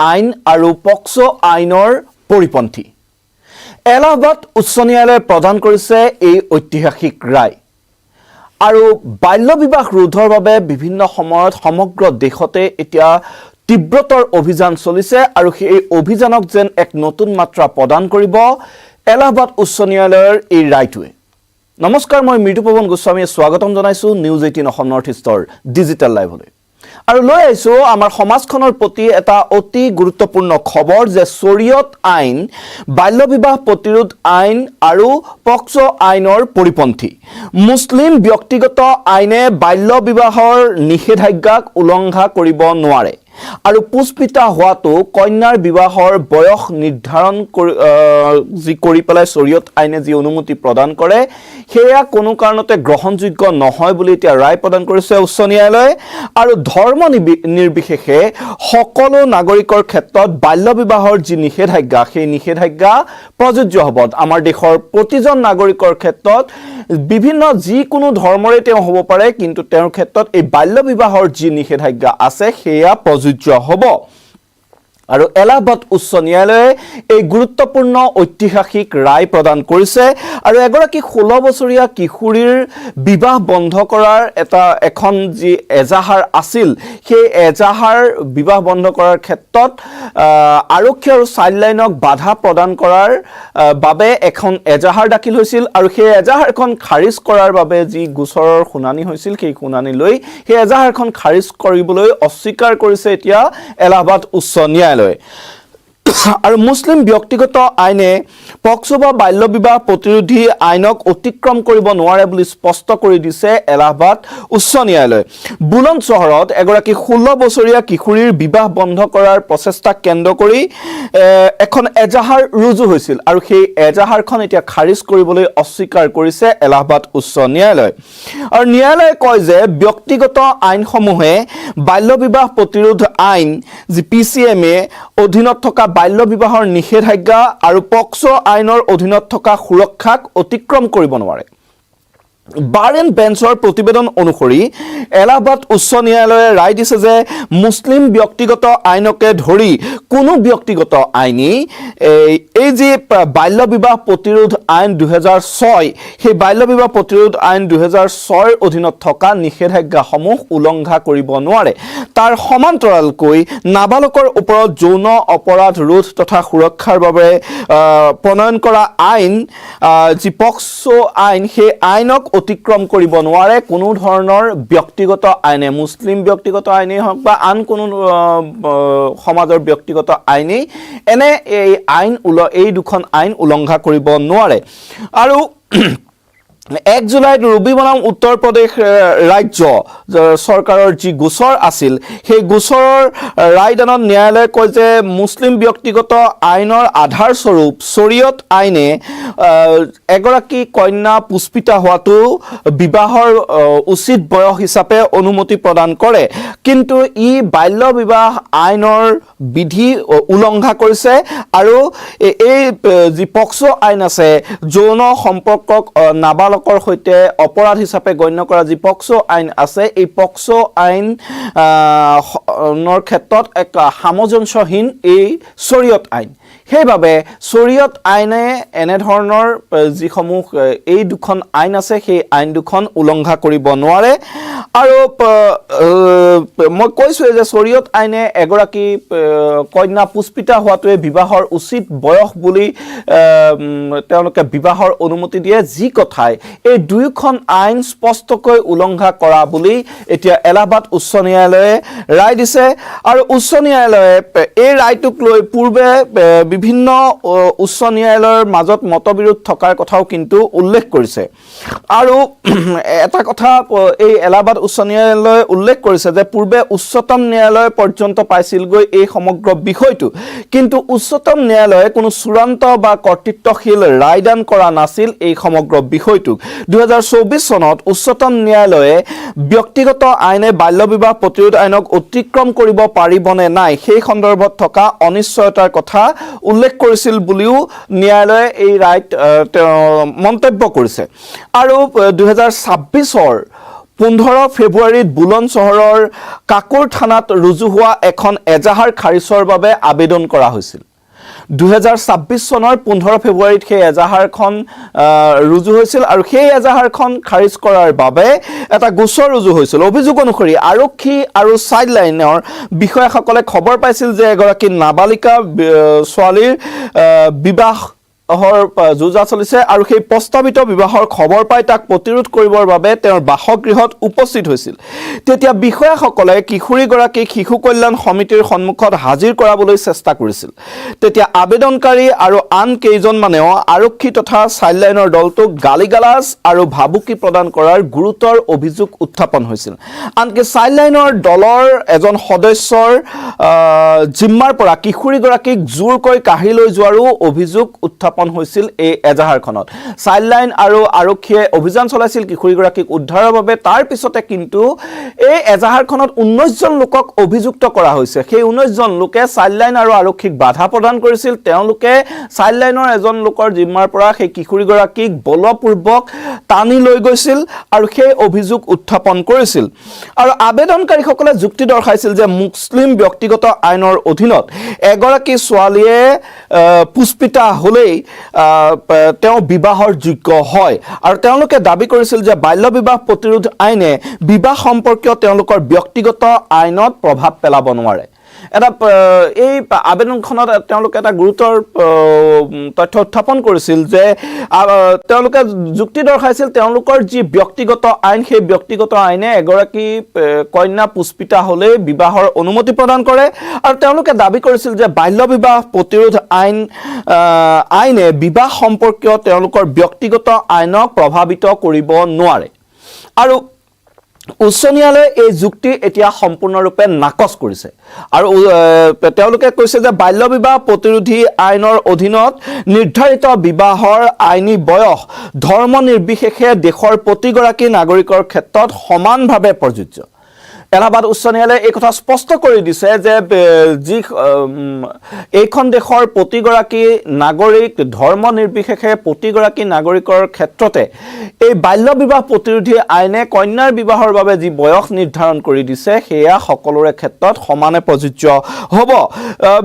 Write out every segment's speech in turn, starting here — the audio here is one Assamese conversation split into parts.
আইন আৰু পক্সো আইনৰ পৰিপন্থী এলাহাবাদ উচ্চ ন্যায়ালয়ে প্ৰদান কৰিছে এই ঐতিহাসিক ৰায় আৰু বাল্য বিবাহ ৰোধৰ বাবে বিভিন্ন সময়ত সমগ্ৰ দেশতে এতিয়া তীব্ৰতৰ অভিযান চলিছে আৰু এই অভিযানক যেন এক নতুন মাত্ৰা প্ৰদান কৰিব এলাহাবাদ উচ্চ ন্যায়ালয়ৰ এই ৰায়টোৱে নমস্কাৰ মই মৃদুপৱন গোস্বামীয়ে স্বাগতম জনাইছো নিউজ 18 অসম নৰ্থ ইষ্টৰ ডিজিটেল লাইভলৈ আৰু লৈ আইছো আমাৰ সমাজখনৰ প্ৰতি এটা অতি গুৰুত্বপূৰ্ণ খবৰ যে শৰীয়ত আইন বাল্য বিবাহ প্ৰতিৰোধ আইন আৰু পক্সো আইনৰ পৰিপন্থী মুছলিম ব্যক্তিগত আইনে বাল্য বিবাহৰ নিষেধাজ্ঞাক উলংঘা কৰিব নোৱাৰে আৰু পুষ্পিতা হোৱাটো কন্যাৰ বিবাহৰ বয়স নিৰ্ধাৰণ কৰি পেলাই শৰীয়ত আইনে যি অনুমতি প্ৰদান কৰে হেয়া কোনো কাৰণতে গ্ৰহণযোগ্য নহয় বুলি এতিয়া ৰায় প্ৰদান কৰিছে উচ্চ ন্যায়ালয়ে আৰু ধৰ্ম নিৰ্বিশেষে সকলো নাগৰিকৰ ক্ষেত্ৰত বাল্য বিবাহৰ যি নিষেধাজ্ঞা সেই নিষেধাজ্ঞা প্ৰযোজ্য হ'ব আমাৰ দেশৰ প্ৰতিজন নাগৰিকৰ ক্ষেত্ৰত বিভিন্ন যিকোনো ধৰ্মৰে তেওঁ হ'ব পাৰে কিন্তু তেওঁৰ ক্ষেত্ৰত এই বাল্য বিবাহৰ যি নিষেধাজ্ঞা আছে হেয়া প্ৰযোজ্য হ'ব আৰু এলাহাবাদ উচ্চ ন্যায়ালয়ে এই গুৰুত্বপূৰ্ণ ঐতিহাসিক ৰায় প্ৰদান কৰিছে আৰু এগৰাকী 16 বছৰীয়া কিশোৰীৰ বিবাহ বন্ধ কৰাৰ এখন যি এজাহাৰ আছিল সেই এজাহাৰ বিবাহ বন্ধ কৰাৰ ক্ষেত্ৰত আৰক্ষী আৰু চাইল্ডলাইনক বাধা প্ৰদান কৰাৰ বাবে এখন এজাহাৰ দাখিল হৈছিল আৰু সেই এজাহাৰখন খাৰিজ কৰাৰ বাবে যি গোচৰৰ শুনানি হৈছিল সেই শুনানি লৈ সেই এজাহাৰখন খাৰিজ কৰিবলৈ অস্বীকাৰ কৰিছে এতিয়া এলাহাবাদ উচ্চ ন্যায়ালয়ে আৰু মুছলিম ব্যক্তিগত আইনে পক্সো বা বাল্য বিবাহ প্ৰতিৰোধী আইনক অতিক্ৰম কৰিব নোৱাৰে বুলি স্পষ্ট কৰি দিছে এলাহাবাদ উচ্চ ন্যায়ালয়ে বুলন্দ চহৰত এগৰাকী 16 বছৰীয়া কিশোৰীৰ বিবাহ বন্ধ কৰাৰ প্ৰচেষ্টাক কেন্দ্ৰ কৰি এখন এজাহাৰ ৰুজু হৈছিল আৰু সেই এজাহাৰখন এতিয়া খাৰিজ কৰিবলৈ অস্বীকাৰ কৰিছে এলাহাবাদ উচ্চ ন্যায়ালয় আৰু ন্যায়ালয়ে কয় যে ব্যক্তিগত আইনসমূহে বাল্য বিবাহ প্ৰতিৰোধ আইন যি পিচিএমএ অধীনত থকা বাল্য বিবাহৰ নিষেধাজ্ঞা আৰু পক্সো আইনৰ অধীনত থকা সুৰক্ষাক অতিক্ৰম কৰিব নোৱাৰে বাৰ এণ্ড বেঞ্চৰ প্ৰতিবেদন অনুসৰি এলাহাবাদ উচ্চ ন্যায়ালয়ে ৰায় দিছে যে মুছলিম ব্যক্তিগত আইনকে ধৰি কোনো ব্যক্তিগত আইনী এই যে বাল্য বিবাহ প্ৰতিৰোধ আইন 2006 সেই বাল্য বিবাহ প্ৰতিৰোধ আইন 2006 অধীনত থকা নিষেধাজ্ঞাসমূহ উলংঘা কৰিব নোৱাৰে তাৰ সমান্তৰালকৈ নাবালকৰ ওপৰত যৌন অপৰাধ ৰোধ তথা সুৰক্ষাৰ বাবে প্ৰণয়ন কৰা আইন যি পক্সো আইন সেই আইনক অতিক্ৰম কৰিব নোৱাৰে কোনো ধৰণৰ ব্যক্তিগত আইনে মুছলিম ব্যক্তিগত আইনেই হওক বা আন কোনো সমাজৰ ব্যক্তিগত আইনেই এনে এই দুখন আইন উলংঘা কৰিব নোৱাৰে আৰু 1 জুলাইত ৰবি বনাম উত্তৰ প্ৰদেশ ৰাজ্য চৰকাৰৰ যি গোচৰ আছিল সেই গোচৰৰ ৰায়দানত ন্যায়ালয়ে কয় যে মুছলিম ব্যক্তিগত আইনৰ আধাৰ স্বৰূপ শৰীয়ত আইনে এগৰাকী কন্যা পুষ্পিতা হোৱাটো বিবাহৰ উচিত বয়স হিচাপে অনুমতি প্ৰদান কৰে কিন্তু ই বাল্য বিবাহ আইনৰ বিধি উলংঘা কৰিছে আৰু এই যি পক্সো আইন আছে যৌন সম্পৰ্কক নাবালকৰ সৈতে অপৰাধ হিচাপে গণ্য কৰা যি পক্সো আইন আছে এই পক্সো আইনৰ ক্ষেত্ৰত এক সামঞ্জস্যহীন এই শৰীয়ত আইন সেইবাবে শৰীয়ত আইনে এনে ধৰণৰ যিসমূহ এই দুখন আইন আছে সেই আইন দুখন উলংঘা কৰিব নোৱাৰে আৰু মই কৈছো যে শৰীয়ত আইনে এগৰাকী কন্যা পুষ্পিতা হোৱাটোৱে বিবাহৰ উচিত বয়স বুলি তেওঁলোকে বিবাহৰ অনুমতি দিয়ে যি কথাই এই দুইখন আইন স্পষ্টকৈ উলংঘা কৰা বুলি এতিয়া এলাহাবাদ উচ্চ ন্যায়ালয়ে ৰায় দিছে আৰু উচ্চ ন্যায়ালয়ে এই ৰায়টোক লৈ পূৰ্বে বিভিন্ন উচ্চ ন্যায়ালয়ৰ মাজত মতবিৰোধ থকাৰ কথাও কিন্তু উল্লেখ কৰিছে আৰু এটা কথা এই এলাহাবাদ উচ্চ ন্যায়ালয়ে উল্লেখ কৰিছে যে পূৰ্বে উচ্চতম ন্যায়ালয় পৰ্যন্ত পাইছিলগৈ এই সমগ্ৰ বিষয়টো কিন্তু উচ্চতম ন্যায়ালয়ে কোনো চূড়ান্ত বা কৰ্তৃত্বশীল ৰায়দান কৰা নাছিল এই সমগ্ৰ বিষয়টো 2024 চনত উচ্চতম ন্যায়ালয়ে ব্যক্তিগত আইনে বাল্য বিবাহ প্ৰতিৰোধ আইনক অতিক্ৰম কৰিব পাৰিবনে নাই সেই সন্দৰ্ভত থকা অনিশ্চয়তাৰ কথা উল্লেখ কৰিছিল বুলিও ন্যায়ালয়ে এই ৰায়ত মন্তব্য কৰিছে আৰু 2026 ৰ 15 ফেব্ৰুৱাৰীত বুলন চহৰৰ কাকুৰ থানাত ৰুজু হোৱা এখন এজাহাৰ খাৰিজৰ বাবে আবেদন কৰা হৈছিল 2026 চনৰ 15 ফেব্ৰুৱাৰীত সেই এজাহাৰখন ৰুজু হৈছিল আৰু সেই এজাহাৰখন খাৰিজ কৰাৰ বাবে এটা গোচৰ ৰুজু হৈছিল অভিযোগ অনুসৰি আৰক্ষী আৰু চাইল্ডলাইনৰ বিষয়াসকলে খবৰ পাইছিল যে এগৰাকী নাবালিকা ছোৱালীৰ বিবাহ যুঁজা চলিছে আৰু সেই প্ৰস্তাৱিত বিবাহৰ খবৰ পাই তাক প্ৰতিৰোধ কৰিবৰ বাবে তেওঁৰ বাসগৃহত উপস্থিত হৈছিল তেতিয়া বিষয়াসকলে কিশোৰীগৰাকীক শিশু কল্যাণ সমিতিৰ সন্মুখত হাজিৰ কৰাবলৈ চেষ্টা কৰিছিল তেতিয়া আবেদনকাৰী আৰু আন কেইজনমানেও আৰক্ষী তথা চাইল্ডলাইনৰ দলটোক গালিগালাজ আৰু ভাবুকি প্ৰদান কৰাৰ গুৰুতৰ অভিযোগ উত্থাপন হৈছিল আনকি চাইল্ডলাইনৰ দলৰ এজন সদস্যৰ জিম্মাৰ পৰা কিশোৰীগৰাকীক জোৰকৈ কাঢ়ি লৈ যোৱাৰো অভিযোগ উত্থাপন হৈছিল এই এজাহাৰখনত চাইল্ডলাইন আৰু আৰক্ষীয়ে অভিযান চলাইছিল কিশোৰীগৰাকীক উদ্ধাৰৰ বাবে তাৰ পিছতে কিন্তু এই এজাহাৰখনত 19 জন লোকক অভিযুক্ত কৰা হৈছে সেই 19 জন লোকে চাইল্ডলাইন আৰু আৰক্ষীক বাধা প্ৰদান কৰিছিল তেওঁলোকে চাইল্ডলাইনৰ এজন লোকৰ জিম্মাৰ পৰা সেই কিশোৰীগৰাকীক বলপূৰ্বক টানি লৈ গৈছিল আৰু সেই অভিযোগ উত্থাপন কৰিছিল আৰু আবেদনকাৰীসকলে যুক্তি দৰ্শাইছিল যে মুছলিম ব্যক্তিগত আইনৰ অধীনত এগৰাকী ছোৱালীয়ে পুষ্পিতা হলেই তেওঁ বিবাহৰ যোগ্য হয় আৰু তেওঁলোকে দাবী কৰিছিল যে বাল্য বিবাহ প্ৰতিৰোধ আইনে বিবাহ সম্পৰ্কীয় তেওঁলোকৰ ব্যক্তিগত আইনত প্ৰভাৱ পেলাব নোৱাৰে এটা এই আবেদনখনত তেওঁলোকে এটা গুৰুতৰ তথ্য উত্থাপন কৰিছিল যে তেওঁলোকে যুক্তি দৰ্শাইছিল তেওঁলোকৰ যি ব্যক্তিগত আইন সেই ব্যক্তিগত আইনে এগৰাকী কন্যা পুষ্পিতা হলে বিবাহৰ অনুমতি প্ৰদান কৰে আৰু তেওঁলোকে দাবী কৰিছিল যে বাল্য বিবাহ প্ৰতিৰোধ আইনে বিবাহ সম্পৰ্কীয় তেওঁলোকৰ ব্যক্তিগত আইনক প্ৰভাৱিত কৰিব নোৱাৰে আৰু উচ্চ ন্যায়ালয়ে এই যুক্তি এতিয়া সম্পূৰ্ণৰূপে নাকচ কৰিছে আৰু তেওঁলোকে কৈছে যে বাল্য বিবাহ প্ৰতিৰোধী আইনৰ অধীনত নিৰ্ধাৰিত বিবাহৰ আইনী বয়স ধৰ্ম নিৰ্বিশেষে দেশৰ প্ৰতিগৰাকী নাগৰিকৰ ক্ষেত্ৰত সমানভাৱে প্ৰযোজ্য এলাহাবাদ উচ্চ ন্যায়ালয়ে এই কথা স্পষ্ট কৰি দিছে যে যি এইখন দেশৰ প্ৰতিগৰাকী নাগৰিক ধৰ্ম নিৰ্বিশেষে প্ৰতিগৰাকী নাগৰিকৰ ক্ষেত্ৰতে এই বাল্য বিবাহ প্ৰতিৰোধী আইনে কন্যাৰ বিবাহৰ বাবে যি বয়স নিৰ্ধাৰণ কৰি দিছে সেয়া সকলোৰে ক্ষেত্ৰত সমানে প্ৰযোজ্য হ'ব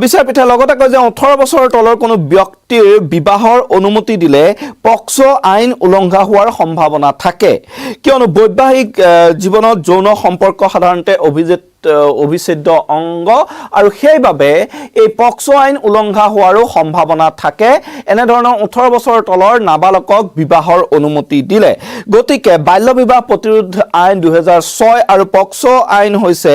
বিচাৰপীঠে লগতে কয় যে 18 বছৰৰ তলৰ কোনো ব্যক্তিৰ বিবাহৰ অনুমতি দিলে পক্সো আইন উলংঘা হোৱাৰ সম্ভাৱনা থাকে কিয়নো বৈবাহিক জীৱনত যৌন সম্পৰ্ক সাধাৰণতে অভিচ্ছেদ্য অংগ আৰু সেইবাবে এই পক্সো আইন উলংঘা হোৱাৰো সম্ভাৱনা থাকে এনে ধৰণৰ 18 বছৰৰ তলৰ নাবালকক বিবাহৰ অনুমতি দিলে গতিকে বাল্য বিবাহ প্ৰতিৰোধ আইন 2006 আৰু পক্সো আইন হৈছে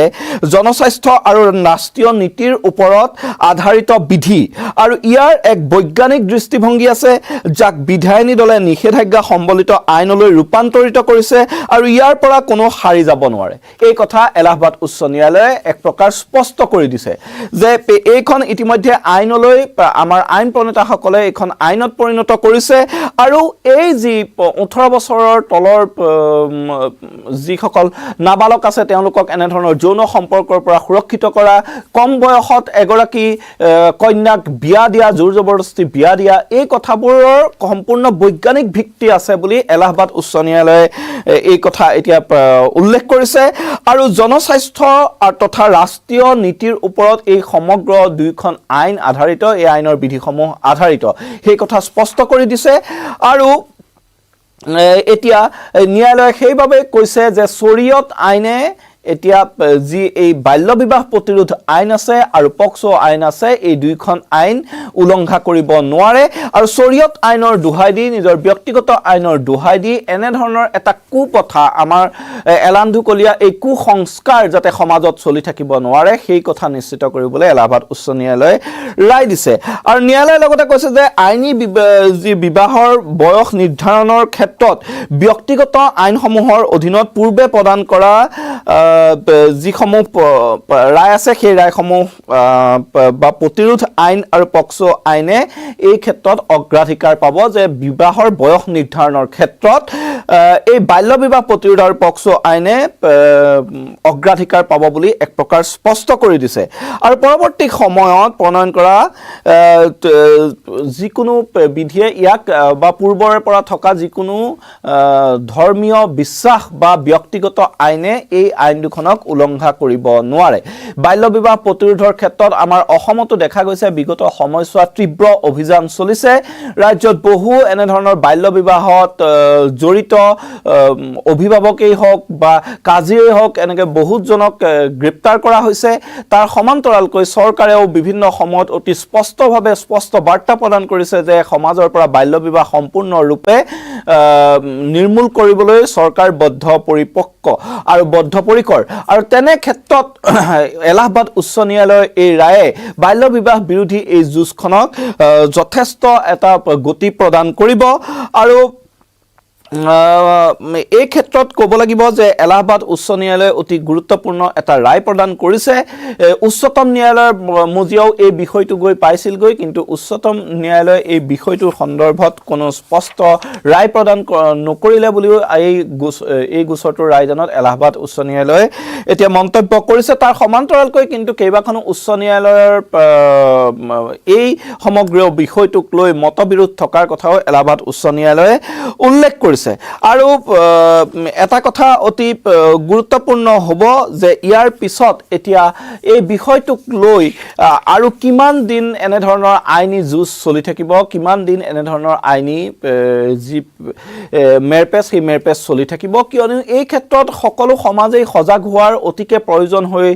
জনস্বাস্থ্য আৰু ৰাষ্ট্ৰীয় নীতিৰ ওপৰত আধাৰিত বিধি আৰু ইয়াৰ এক বৈজ্ঞানিক দৃষ্টিভংগী আছে যাক বিধায়িনী দলে নিষেধাজ্ঞা সম্বলিত আইনলৈ ৰূপান্তৰিত কৰিছে আৰু ইয়াৰ পৰা কোনো সাৰি যাব নোৱাৰে এই কথা এলাহাবাদ উচ্চ ন্যায়ালয়ে এক প্ৰকাৰ স্পষ্ট কৰি দিছে যে এইখন ইতিমধ্যে আইনলৈ আমাৰ আইন প্ৰণেতাসকলে এইখন আইনত পৰিণত কৰিছে আৰু এই যি 18 বছৰৰ তলৰ যিসকল নাবালক আছে তেওঁলোকক এনে ধৰণৰ যৌন সম্পৰ্কৰ পৰা সুৰক্ষিত কৰা কম বয়সত এগৰাকী কন্যাক বিয়া দিয়া জোৰ জবৰদস্তি বিয়া দিয়া এই কথাবোৰৰ সম্পূৰ্ণ বৈজ্ঞানিক ভিত্তি আছে বুলি এলাহাবাদ উচ্চ ন্যায়ালয়ে এই কথা এতিয়া উল্লেখ কৰিছে আৰু জনস্বাস্থ্য তথা ৰাষ্ট্ৰীয় নীতিৰ ওপৰত এই সমগ্ৰ দুইখন আইন আধাৰিত এই আইনৰ বিধিসমূহ আধাৰিত সেই কথা স্পষ্ট কৰি দিছে আৰু এতিয়া ন্যায়ালয়ে সেইভাবে কৈছে যে শৰীয়ত আইনে এতিয়া যি এই বাল্য বিবাহ প্ৰতিৰোধ আইন আছে আৰু পক্সো আইন আছে এই দুইখন আইন উলংঘা কৰিব নোৱাৰে আৰু শৰীয়ত আইনৰ দুহাই দি নিজৰ ব্যক্তিগত আইনৰ দুহাই দি এনে ধৰণৰ এটা কুপথা আমাৰ এলান্ধুকলীয়া এই কুসংস্কাৰ যাতে সমাজত চলি থাকিব নোৱাৰে সেই কথা নিশ্চিত কৰিবলৈ এলাহাবাদ উচ্চ ন্যায়ালয়ে ৰায় দিছে আৰু ন্যায়ালয়ে লগতে কৈছে যে আইনী যি বিবাহৰ বয়স নিৰ্ধাৰণৰ ক্ষেত্ৰত ব্যক্তিগত আইনসমূহৰ অধীনত পূৰ্বে প্ৰদান কৰা যিসমূহ ৰায় আছে সেই ৰায়সমূহ বা প্ৰতিৰোধ আইন আৰু পক্সো আইনে এই ক্ষেত্ৰত অগ্ৰাধিকাৰ পাব যে বিবাহৰ বয়স নিৰ্ধাৰণৰ ক্ষেত্ৰত এই বাল্য বিবাহ প্ৰতিৰোধ আৰু পক্সো আইনে অগ্ৰাধিকাৰ পাব বুলি এক প্ৰকাৰ স্পষ্ট কৰি দিছে আৰু পৰৱৰ্তী সময়ত প্ৰণয়ন কৰা যিকোনো বিধিয়ে ইয়াক বা পূৰ্বৰে পৰা থকা যিকোনো ধৰ্মীয় বিশ্বাস বা ব্যক্তিগত আইনে এই আইন দুখনক উলংঘা কৰিব নোৱাৰে বাল্য বিবাহ প্ৰতিৰোধৰ ক্ষেত্ৰত আমাৰ অসমতো দেখা গৈছে বিগত সময়ছোৱাত তীব্ৰ অভিযান চলিছে ৰাজ্যত বহু এনে ধৰণৰ বাল্য বিবাহত জড়িত অভিভাৱকেই হওক বা কাজীয়েই হওক এনেকৈ বহুতজনক গ্ৰেপ্তাৰ কৰা হৈছে তাৰ সমান্তৰালকৈ চৰকাৰেও বিভিন্ন সময়ত অতি স্পষ্টভাৱে স্পষ্ট বাৰ্তা প্ৰদান কৰিছে যে সমাজৰ পৰা বাল্য বিবাহ সম্পূৰ্ণৰূপে নিৰ্মূল কৰিবলৈ চৰকাৰ বদ্ধপৰিপক্ক আৰু বদ্ধপৰিকৰ আৰু তেনে ক্ষেত্ৰত এলাহাবাদ উচ্চ ন্যায়ালয়ৰ এই ৰায়ে বাল্য বিবাহ বিৰোধী এই যুঁজখনক যথেষ্ট এটা গতি প্ৰদান কৰিব আৰু এই ক্ষেত্ৰত ক'ব লাগিব যে এলাহাবাদ উচ্চ ন্যায়ালয়ে অতি গুৰুত্বপূৰ্ণ এটা ৰায় প্ৰদান কৰিছে উচ্চতম ন্যায়ালয়ৰ মজিয়াও এই বিষয়টো গৈ পাইছিলগৈ কিন্তু উচ্চতম ন্যায়ালয়ে এই বিষয়টোৰ সন্দৰ্ভত কোনো স্পষ্ট ৰায় প্ৰদান নকৰিলে বুলিও এই গোচৰটোৰ ৰায়দানত এলাহাবাদ উচ্চ ন্যায়ালয়ে এতিয়া মন্তব্য কৰিছে তাৰ সমান্তৰালকৈ কিন্তু কেইবাখনো উচ্চ ন্যায়ালয়ৰ এই সমগ্ৰ বিষয়টোক লৈ মতবিৰোধ থকাৰ কথাও এলাহাবাদ উচ্চ ন্যায়ালয়ে উল্লেখ কৰিছে আৰু এটা কথা অতি গুৰুত্বপূৰ্ণ হ'ব যে ইয়াৰ পিছত এতিয়া এই বিষয়টোক লৈ আৰু কিমান দিন এনে ধৰণৰ আইনী যুঁজ চলি থাকিব কিমান দিন এনে ধৰণৰ আইনী যি মেৰপেচ সেই মেৰপেচ চলি থাকিব কিয়নো এই ক্ষেত্ৰত সকলো সমাজেই সজাগ হোৱাৰ অতিকে প্ৰয়োজন হৈ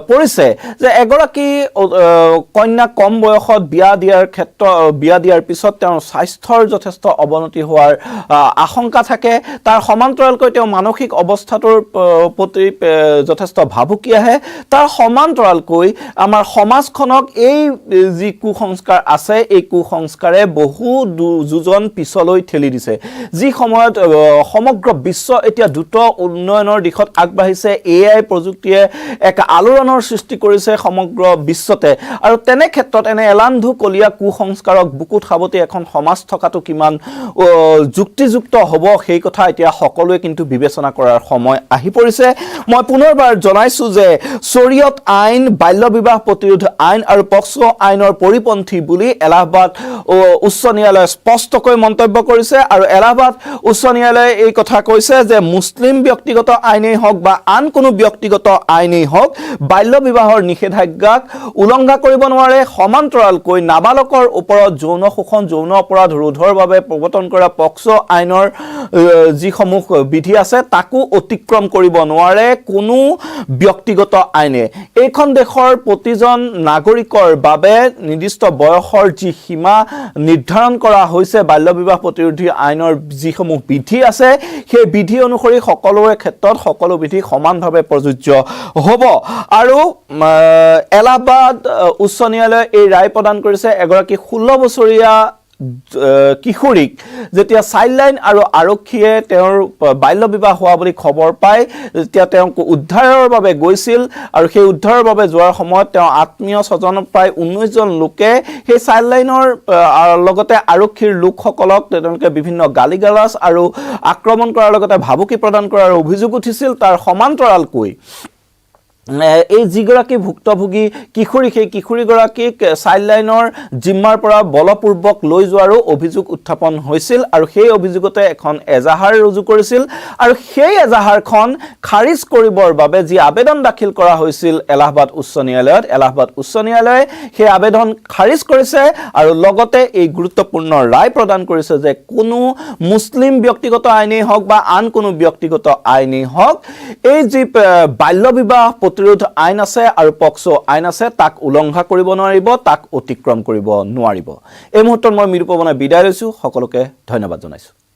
পৰিছে যে এগৰাকী কন্যা কম বয়সত বিয়া দিয়াৰ পিছত তেওঁৰ স্বাস্থ্যৰ যথেষ্ট অৱনতি হোৱাৰ আশংকা থাকে তাৰ সমান্তৰালকৈ তেওঁ মানসিক অৱস্থাটোৰ প্ৰতি যথেষ্ট ভাবুকি আহে তাৰ সমান্তৰালকৈ আমাৰ সমাজখনক এই যি কুসংস্কাৰ আছে এই কুসংস্কাৰে বহু যোজন পিছলৈ ঠেলি দিছে যি সময়ত সমগ্ৰ বিশ্ব এতিয়া দ্ৰুত উন্নয়নৰ দিশত আগবাঢ়িছে AI প্ৰযুক্তিয়ে এক আলোড়নৰ সৃষ্টি কৰিছে সমগ্ৰ বিশ্বতে আৰু তেনে ক্ষেত্ৰত এনে এলান্ধু কলীয়া কুসংস্কাৰক বুকুত সাৱটি এখন সমাজ থকাটো কিমান যুক্তিযুক্ত হ'ব সেই কথা এতিয়া সকলোৱে কিন্তু বিবেচনা কৰাৰ সময় আহি পৰিছে মই পুনৰবাৰ জনাইছো যে শৰীয়ত আইন বাল্য বিবাহ প্ৰতিৰোধ আইন আৰু পক্সো আইনৰ পৰিপন্থী বুলি এলাহাবাদ উচ্চ ন্যায়ালয়ে স্পষ্টকৈ মন্তব্য কৰিছে আৰু এলাহাবাদ উচ্চ ন্যায়ালয়ে এই কথা কৈছে যে মুছলিম ব্যক্তিগত আইনেই হওক বা আন কোনো ব্যক্তিগত আইনেই হওক বাল্য বিবাহৰ নিষেধাজ্ঞাক উলংঘা কৰিব নোৱাৰে সমান্তৰালকৈ নাবালকৰ ওপৰত যৌন শোষণ যৌন অপৰাধ ৰোধৰ বাবে প্ৰৱৰ্তন কৰা পক্সো আইনৰ যিসমূহ বিধি আছে তাকো অতিক্ৰম কৰিব নোৱাৰে কোনো ব্যক্তিগত আইনে এইখন দেশৰ প্ৰতিজন নাগৰিকৰ বাবে নিৰ্দিষ্ট বয়সৰ যি সীমা নিৰ্ধাৰণ কৰা হৈছে বাল্য বিবাহ প্ৰতিৰোধী আইনৰ যিসমূহ বিধি আছে সেই বিধি অনুসৰি সকলোৰে ক্ষেত্ৰত সকলো বিধি সমানভাৱে প্ৰযোজ্য হ'ব আৰু এলাহাবাদ উচ্চ ন্যায়ালয়ে এই ৰায় প্ৰদান কৰিছে এগৰাকী 16 বছৰীয়া কিশোৰীক যেতিয়া চাইল্ডলাইন আৰু আৰক্ষীয়ে তেওঁৰ বাল্য বিবাহ হোৱা বুলি খবৰ পায় তেতিয়া তেওঁক উদ্ধাৰৰ বাবে গৈছিল আৰু সেই উদ্ধাৰৰ বাবে যোৱাৰ সময়ত তেওঁ আত্মীয় স্বজন প্ৰায় 19 জন লোকে সেই চাইল্ডলাইনৰ লগতে আৰক্ষীৰ লোকসকলক তেওঁলোকে বিভিন্ন গালিগালাজ আৰু আক্ৰমণ কৰাৰ লগতে ভাবুকি প্ৰদান কৰাৰ অভিযোগ উঠিছিল তাৰ সমান্তৰালকৈ এই যিগৰাকী ভুক্তভোগী কিশোৰী সেই কিশোৰীগৰাকীক চাইল্ডলাইনৰ জিম্মাৰ পৰা বলপূৰ্বক লৈ যোৱাৰো অভিযোগ উত্থাপন হৈছিল আৰু সেই অভিযোগতে এখন এজাহাৰ ৰুজু কৰিছিল আৰু সেই এজাহাৰখন খাৰিজ কৰিবৰ বাবে যি আবেদন দাখিল কৰা হৈছিল এলাহাবাদ উচ্চ ন্যায়ালয়ত এলাহাবাদ উচ্চ ন্যায়ালয়ে সেই আবেদন খাৰিজ কৰিছে আৰু লগতে এই গুৰুত্বপূৰ্ণ ৰায় প্ৰদান কৰিছে যে কোনো মুছলিম ব্যক্তিগত আইনেই হওক বা আন কোনো ব্যক্তিগত আইনেই হওক এই যি বাল্য বিবাহ প্ৰতিৰোধ আইন আছে আৰু পক্সো আইন আছে তাক উলংঘা কৰিব নোৱাৰিব তাক অতিক্ৰম কৰিব নোৱাৰিব এই মুহূৰ্তত মই মৃদুপৱনে বিদায় লৈছো সকলোকে ধন্যবাদ জনাইছো